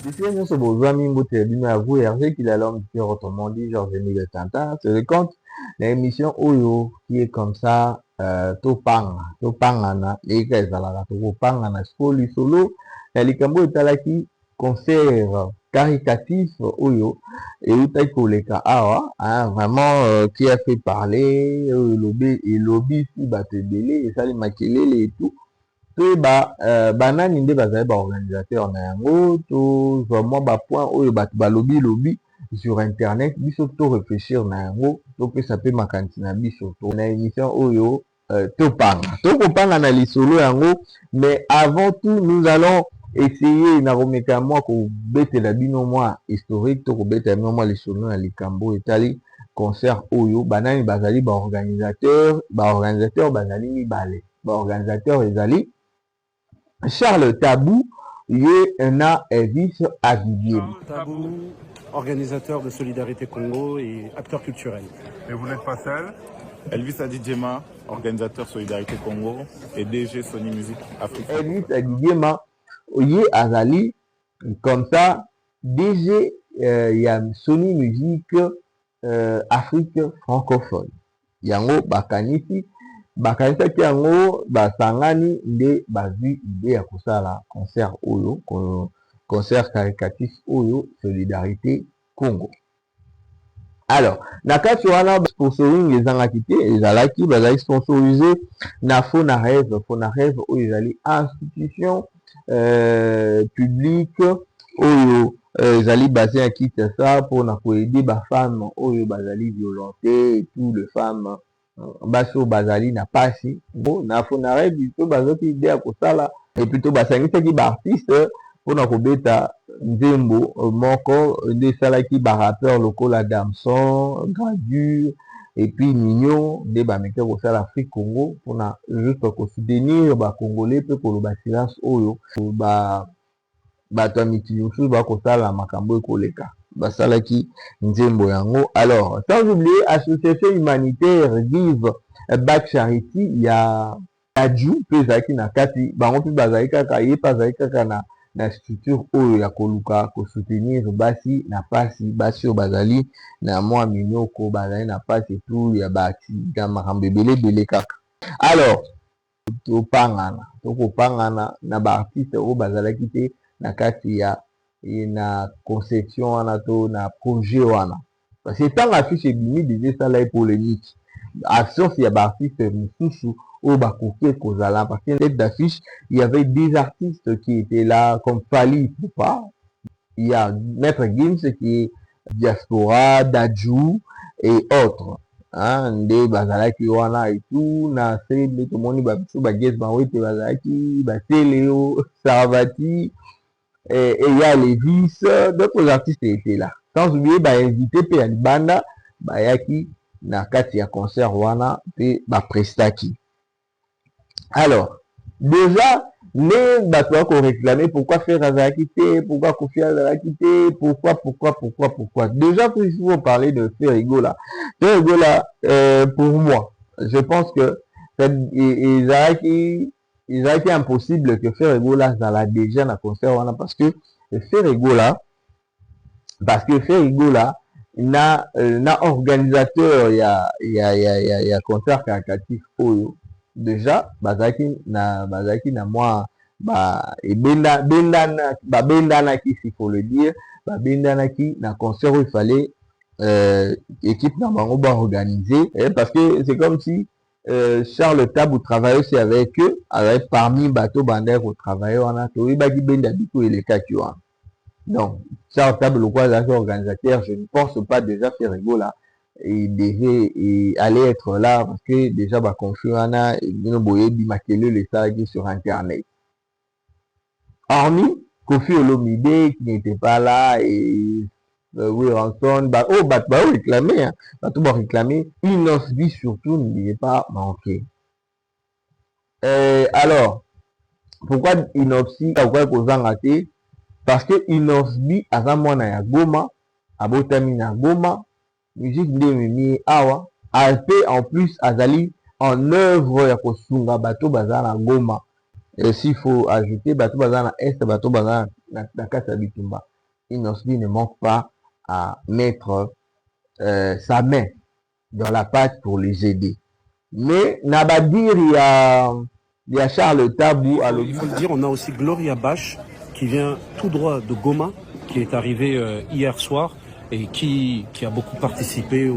Ici, nous sommes aux amis, vous avouer, Hervé, qu'il a l'homme qui autrement dit, Georges-Émile de Tintin, c'est le compte, l'émission Oyo, qui est comme ça, Topangana, les gars, Topangana, Skoli Solo, et les Kambo Italaki, concert caritatif, Oyo, et Utaïkoleka Awa, hein, vraiment, qui a fait parler, le lobby, si Batebele, et ça, les Makelele et tout. Pe banani nde bazali ba organisateur na yango to vraiment ba point oyo bato ba lobby sur internet biso to réfléchir na yango to pesa pe makanisi na biso to na émission oyo to kopanga na lisolo yango, mais avant tout nous allons essayer na komeka mwa kobetela bino mwa historique to kobetela bino mwa lisolo na likambo etali concert oyo banani bazali ba organisateur bazali mibale ba organisateur ezali Charles Tabou, Yéna Elvis Aguillier. Tabou, organisateur de Solidarité Congo et acteur culturel. Et vous n'êtes pas seul? Elvis Adidjema, organisateur Solidarité Congo et DG Sony Music Afrique. Elvis Adidjema, Yé Azali, comme ça, DG Sony Music Afrique francophone. Yango Bakanisi. Bakanisaki yango basangani nde bazwi idée ya kosala concert oyo concert caritatif oyo Solidarité Congo. Alors na kati wana sponsoring ezangaki te ezalaki bazali sponsorisé na Fonareve oyo ezali institution publique oyo ezali basé à Kinshasa mpona koaider bafemme oyo bazali violentées et tout les femmes baso bazali na pasi bo na Fonareve biso bazoki idée ya kosala et plutôt basangisaki baartiste mpona kobeta nzembo moko nde esalaki barappeur lokola Damson, Gradure et puis Nino nde bameki kosala Afrique Congo mpona juste kosoutenir bacongolais mpe koloba silence oyo bato ya mikili mosusu bakosala makambo ekoleka basalaki nzembo yango. Alors sans oublier association humanitaire Give Back Charity ya Ju mpe ezalaki na kati bango mpe bazali kaka ye mpe azali kaka na structure oyo ya koluka kosoutenir basi na pasi basi oyo bazali na mwa minoko bazali na pasi etu ya baaccident makambo ebele kaka. Alors tokopangana na baartiste oyo bazalaki te na kati ya na conception wana to na projet wana parce que ntango affiche ebimi déjà esala polémique absence ya baartiste mosusu oyo bakoki kozala parce que tête d'affiche il y avait des artistes qui étaient là comme Fally Ipupa, il y a Maître Gims qui est Diaspora, Dadju et autres hein, nde bazalaki wana et tout na sebe tomoni babiso baguest bango ete bazalaki Bateleo Saravati et il y a Levis, d'autres artistes étaient là. Sans oublier, invité pe ya libanda, yaki na kati ya concert wana pe prestaki. Alors, déjà, les bateaux qu'on réclamait, pourquoi faire Azakité, pourquoi Kofi Azakité, pourquoi. Déjà, il faut parler de Ferrigo là. Ferrigo là, pour moi, je pense que il a été impossible que Ferrigo là ça déjà dans concert wana parce que Ferrigo là na organisateur ya concert caritatif oyo déjà bazaki na moi babendanaki s'il faut le dire babendanaki na concert où il fallait équipe na bango ba organiser parce que c'est comme si Charles Tabou travaille aussi avec eux, avec parmi bateau bandère au travail, on a tout baki benda biko et les katuan. Donc, Charles Tabou, le quoi organisateur, je ne pense pas déjà faire rigolo là. Il devait aller être là parce que déjà bah confiana et bien boyer bimakele les salariés sur internet. Hormis Kofi Olomide qui n'était pas là et oui, Ranson, réclamer, hein. Réclamer, Inosbi surtout n'oubliez pas manquer. Alors, pourquoi Inosbi pourquoi qu'on raté? Parce que Inosbi a mwana ya Goma, abotami na Goma, musique de Mimi Awa, alpe en plus azali en œuvre ya kosunga bato bazala Goma. Et s'il faut ajouter bato bazala Est, bato bazala na kasa bitumba. Inosbi ne manque pas à mettre sa main dans la pâte pour les aider. Mais Nabadir, il y a Charles Tabou. Il faut le dire, on a aussi Gloria Bash qui vient tout droit de Goma, qui est arrivée hier soir et qui a beaucoup participé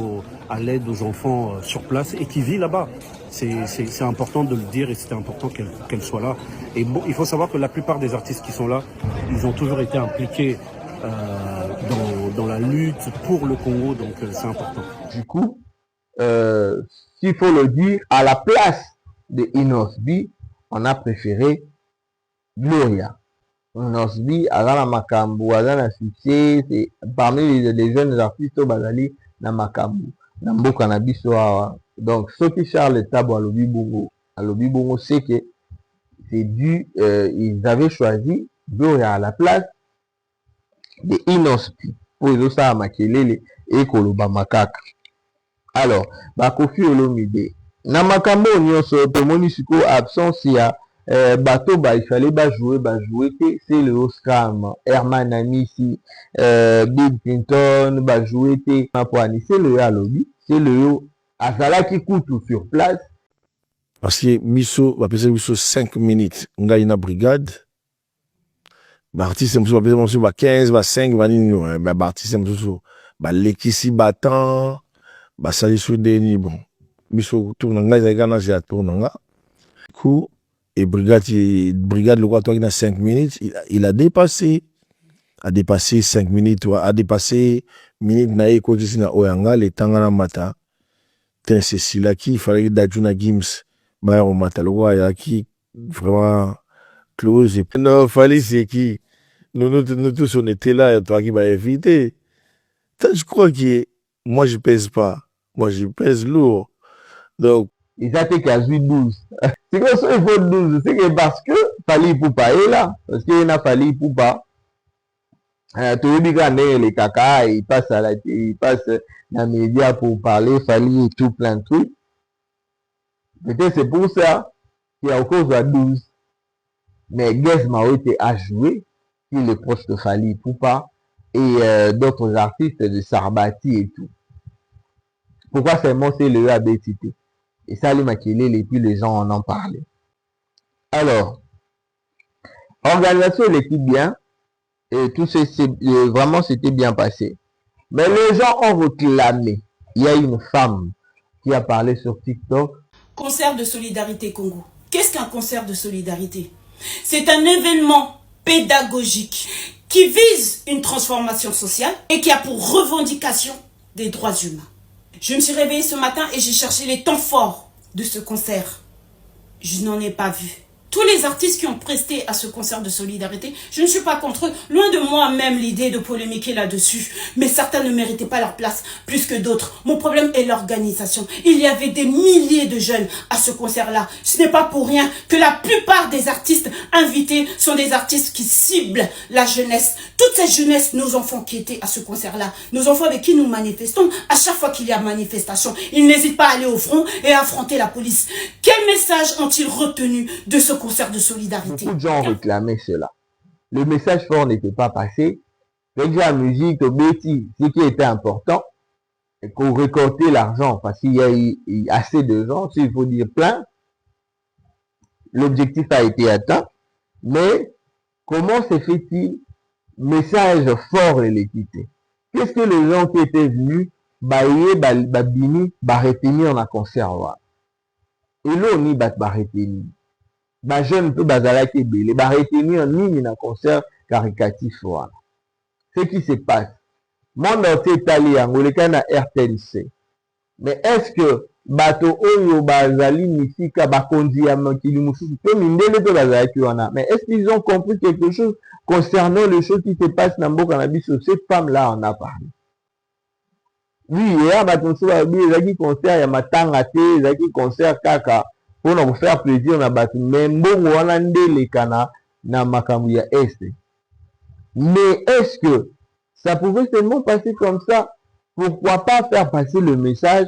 à l'aide aux enfants sur place et qui vit là-bas. C'est important de le dire et c'était important qu'elle soit là. Et bon, il faut savoir que la plupart des artistes qui sont là, ils ont toujours été impliqués dans la lutte pour le Congo, donc c'est important. Du coup, s'il faut le dire, à la place de Inosbi, on a préféré Gloria. Inosbi, Azana Makambu, Azana succès, c'est parmi les jeunes artistes au Bazali, na Makambu, na Mboka na biso awa. Donc, ce qui Charles Tabo à Lobibongo, c'est que c'est dû, ils avaient choisi Gloria à la place de Inosbi pour les autres Makelele et Koloba Makaka. Alors, Bakofi Olomide, na makambo nyonso tomoni siko absence ya bato il fallait jouer que c'est le Oscar Herman Amisi, Bill Clinton jouer que c'est le Alobi, c'est le Azala qui coûte sur place. Parce que miso va peser miso 5 minutes, on a une brigade. L'artiste va peser miso 15, 5, l'artiste va l'équisi battant, sali sur des bon. Miso tournanga ezagana ja tournanga. Coup et brigade le quoi toi qui a 5 minutes, il a dépassé 5 minutes, a dépassé minute na eko na oyanga le tangana mata. C'est celui-là qui il fallait d'Ajuna Gims bah on mata le roi ya qui vraiment close et non fallait c'est qui nous tous on était là et toi qui m'a invité. Je crois que moi je pèse pas, moi je pèse lourd. Donc ils ont été quasi 12. C'est que ça il faut 12, c'est que parce que Fally Ipupa est là, parce qu'il n'a Fally Ipupa. Les caca, il passe dans les médias pour parler, Fally et tout plein de trucs. Peut-être c'est pour ça qu'il y a encore 12. Mais Guess Maote a joué, il est proche de Fally Ipupa et d'autres artistes de Sarbati et tout. Pourquoi seulement c'est le ABTT? Et ça, les maquillés, et puis les gens en ont parlé. Alors, organisation, elle était bien. Et tout vraiment, c'était bien passé. Mais les gens ont réclamé. Il y a une femme qui a parlé sur TikTok. Concert de solidarité Congo. Qu'est-ce qu'un concert de solidarité? C'est un événement pédagogique qui vise une transformation sociale et qui a pour revendication des droits humains. Je me suis réveillée ce matin et j'ai cherché les temps forts de ce concert. Je n'en ai pas vu. Tous les artistes qui ont presté à ce concert de solidarité, je ne suis pas contre eux. Loin de moi-même l'idée de polémiquer là-dessus. Mais certains ne méritaient pas leur place plus que d'autres. Mon problème est l'organisation. Il y avait des milliers de jeunes à ce concert-là. Ce n'est pas pour rien que la plupart des artistes invités sont des artistes qui ciblent la jeunesse. Toute cette jeunesse, nos enfants qui étaient à ce concert-là, nos enfants avec qui nous manifestons, à chaque fois qu'il y a manifestation, ils n'hésitent pas à aller au front et à affronter la police. Quel message ont-ils retenu de ce concert de solidarité? Beaucoup de gens réclamaient cela. Le message fort n'était pas passé. Avec la musique, au Betty, ce qui était important, c'est qu'on récoltait l'argent, parce qu'il y a eu assez de gens, s'il faut dire plein. L'objectif a été atteint. Mais comment se fait-il message fort et l'équité? Qu'est-ce que les gens qui étaient venus, babini, retenir en concert? Et là, on y retenir. Jeune peu bazalaki belé, retenir nini na concert caricatif. Ce qui se passe. Monde entier est allé en na RTNC. Mais est-ce que bato oyo bazali nisika bakonzi ya mokili mususu to mindele to bazalaki wana? Mais est-ce qu'ils ont compris quelque chose concernant les choses qui se passent dans mboka na biso? Cette femme-là en a parlé. Oui, hier bato mususu babi ezaki concert ya matanga te, ezaki concert kaka pour nous faire plaisir na bato, mais mbongo wana ndelekana na makambo ya este. Mais est-ce que ça pouvait seulement passer comme ça? Pourquoi pas faire passer le message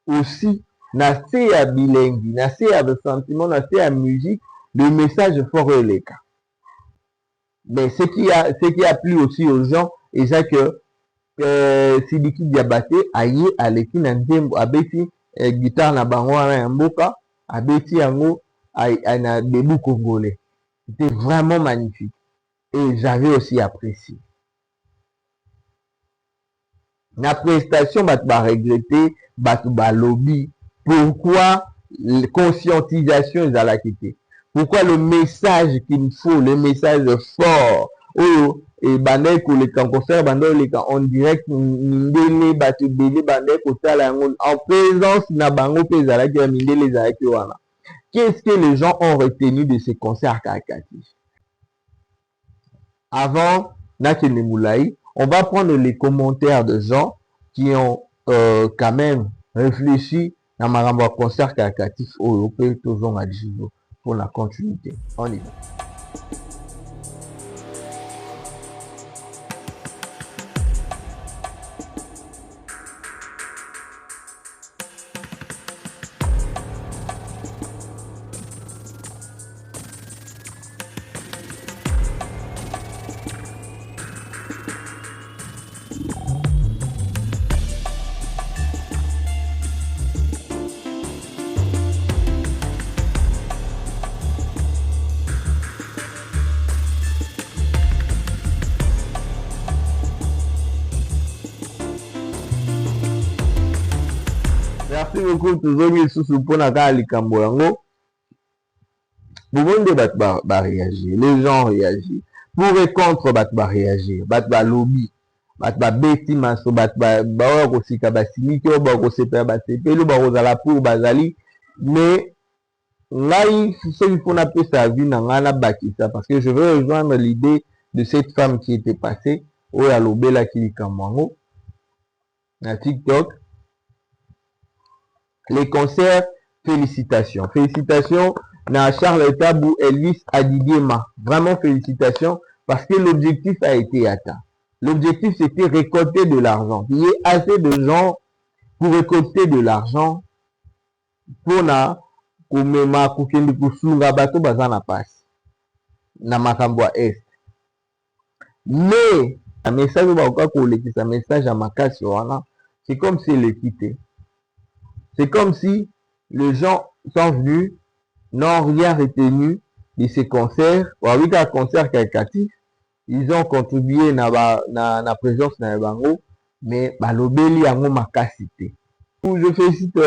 aussi, na se ya bilengi, na se ya sentiment, na se ya musique, le message fort et les cas. Mais ce qui a plu aussi aux gens, et ça que Sidiki Diabaté aye aleki na nzembo abeti guitare na bango wana ya mboka abeti yango na debout congolais. C'était vraiment magnifique et j'avais aussi apprécié. La prestation bato ba regretter, bato ba lobby. Pourquoi la conscientisation ezalaki te? Pourquoi le message qu'il me faut, le message fort, oh, et bandai koleka concert bandai koleka en direct mindele bato bele bandai kotala yango en présence na bango pe ezalaki ya mindele ezalaki wana. Qu'est-ce que les gens ont retenu de ces concerts caritatifs? Avant Nakene Moulaï, on va prendre les commentaires de gens qui ont quand même réfléchi dans ma concert caritatif européen toujours à Gino pour la continuité. On y va. Merci beaucoup toujours sous pour na likambo yango. Beaucoup de bat ba réagir, les gens réagissent. Pour et contre bat ba réagir, bat ba lobby, bat ba beti maso bat ba ko sika ba simiki o ba ko sepa ba sepelo ba ko zala pour bazali, mais ngai ce qu'il faut na pe sa vie na ngana bakisa parce que je veux rejoindre l'idée de cette femme qui était passée au ya lobela ki likambo na TikTok. Les concerts, félicitations. Félicitations à Charles Tabou, Elvis Adidiema. Vraiment félicitations parce que l'objectif a été atteint. L'objectif c'était récolter de l'argent. Il y a assez de gens pour récolter de l'argent pour na kumema kukendi kusunga bato bazana passe na makambwa est. Mais un message un message à makasi wana, c'est comme si le quittait. C'est comme si les gens sont venus, n'ont rien retenu de ces concerts, ou avec un concert caritatif, ils ont contribué na présence na bango, mais balobeli yango makasité. Je félicite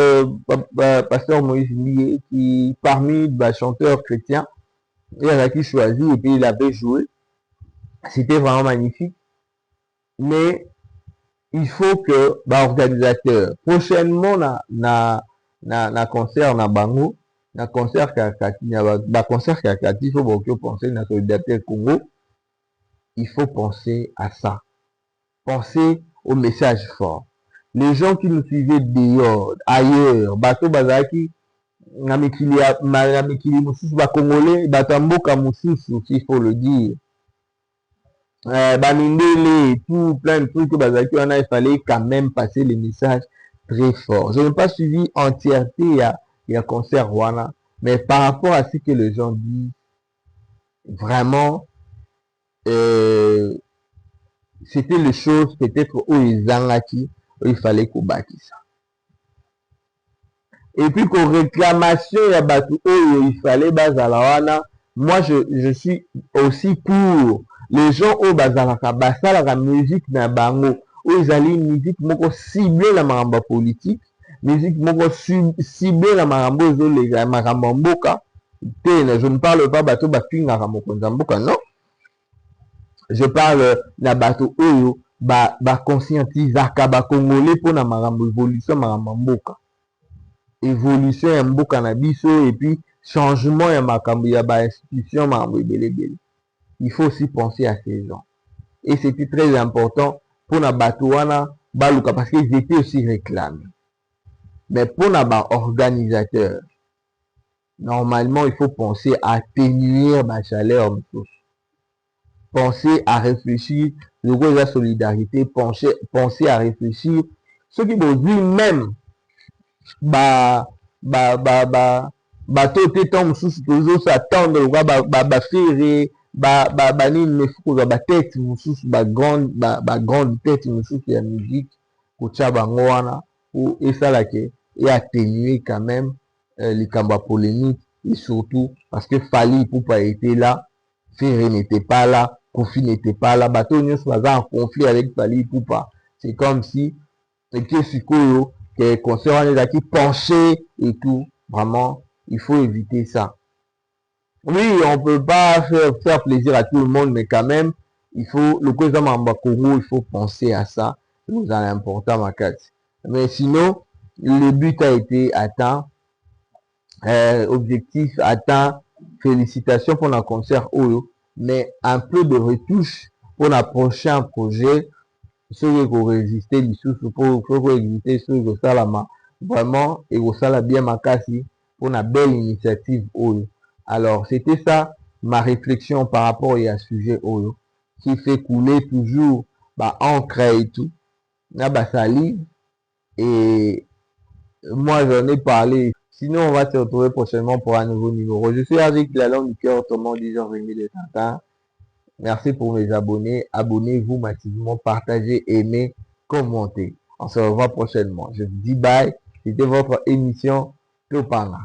pasteur Moïse Ndié qui parmi les chanteurs chrétiens, il a qui choisi et puis il avait joué. C'était vraiment magnifique. Mais il faut que l'organisateur prochainement na concert na bango na concert caritatif faut penser na solidarité Congo. Il faut penser à ça, penser au message fort. Les gens qui nous suivaient dehors, ailleurs, bato bazaki na mikili mususu ba congolais batamboka mususu s'il faut le dire. Banindele et tout, plein de trucs, il fallait quand même passer les messages très forts. Je n'ai pas suivi entièreté il y a concert Rwanda, mais par rapport à ce que les gens disent, vraiment, c'était les choses peut-être où ils angaki, où il fallait qu'on bâtisse ça. Et puis qu'aux réclamations, il y a battu où il fallait bazalawana. Moi, je suis aussi pour les gens au bazalaka la musique na bango où ils allaient musique moko ciblée la maramba politique, musique moko ciblée la maramba les maramba mboka. Je ne parle pas bateau bapinga ramokonza mboka, non. Je parle na bateau oyo ba conscientisaka ba congolais pour na maramba évolution maramba mboka. Évolution ya mboka na biso et puis changement ya makambo ya ba institution maramba belebele. Il faut aussi penser à ces gens. Et c'était très important pour na batouana baluka parce qu'ils étaient aussi réclamés. Mais pour na organisateur, normalement il faut penser à atténuer ma chaleur. Penser à réfléchir, la solidarité, penser à réfléchir. Ceux qui vont dire même bateau tétan sous toujours s'attendre faire nini mefuko ba tête mususu ba grande tête mususu ya musique kotia bango wana ou esalake et atténuer quand même likambo ya polémique et surtout parce que Fally Ipupa était là, Ferré n'était pas là, Kofi n'était pas là, bateau nyonso baza en conflit avec Fally Ipupa. C'est comme si que sikoyo que concert wana ezalaki penché et tout. Vraiment, il faut éviter ça. Oui, on peut pas faire plaisir à tout le monde, mais quand même, il faut, le Koza Mamba Congo, il faut penser à ça. C'est important, ma carte. Mais sinon, le but a été atteint, objectif atteint, félicitations pour le concert Oyo, mais un peu de retouche pour le prochain projet, ceux qui ont résisté, pour éviter ceux qui ont vraiment, et qui ont bien ma casse pour une belle initiative Oyo. Alors, c'était ça ma réflexion par rapport à ce sujet Oyo, qui fait couler toujours encre et tout. Salive. Et moi, j'en ai parlé. Sinon, on va se retrouver prochainement pour un nouveau numéro. Je suis avec la langue du cœur, autrement dit Jean-Rémy de Tintin. Merci pour mes abonnés. Abonnez-vous massivement, partagez, aimez, commentez. On se revoit prochainement. Je vous dis bye. C'était votre émission Topanga.